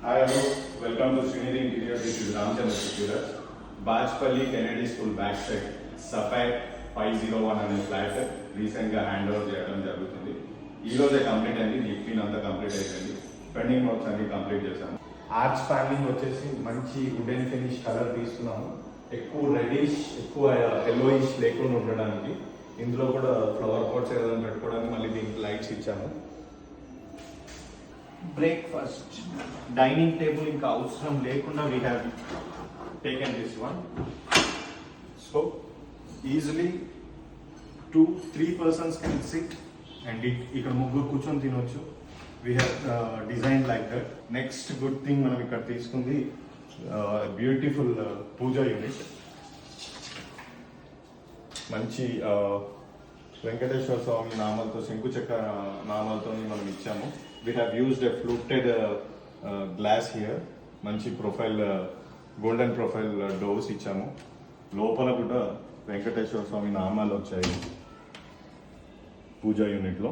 Hi, hello. Welcome to Srinidhi Interior. This is Ramchandra Secura. Bajpalli Kennedy School backside Sapphire 501 అనే flat రీసెంట్గా hand over చేయడం జరుగుతుంది. ఈ రోజే కంప్లీట్ అయింది. లిఫ్టింగ్ అంతా కంప్లీట్ అయిపోయింది. పెండింగ్ వర్క్స్ అన్ని కంప్లీట్ చేశాము. ఆర్చ్ ప్యానలింగ్ వచ్చేసి మంచి వుడెన్ ఫినిష్ కలర్ తీసుకున్నాము. ఎక్కువ రెడిష్ ఎక్కువ ఎల్లోయిష్ లేకుండా ఉండడానికి ఇందులో కూడా ఫ్లవర్ పాట్స్ ఏదైనా పెట్టుకోవడానికి మళ్ళీ దీనికి లైట్స్ ఇచ్చాము. బ్రేక్ఫాస్ట్ డైనింగ్ టేబుల్ ఇంకా అవసరం లేకుండా we have taken this one. So easily 2-3 persons can SIT and ఇక్కడ ముగ్గురు కూర్చొని తినొచ్చు. We have design like that. Next good thing మనం ఇక్కడ తీసుకుంది బ్యూటిఫుల్ పూజా యూనిట్. మంచి వెంకటేశ్వర స్వామి నామాలతో శంకుచక్ర నామాలతో మనం ఇచ్చాము. We have used a fluted glass here. మంచి ప్రొఫైల్ గోల్డెన్ ప్రొఫైల్ డోర్స్ ఇచ్చాము. లోపల కూడా వెంకటేశ్వర స్వామి నామాలు వచ్చాయి పూజా యూనిట్లో.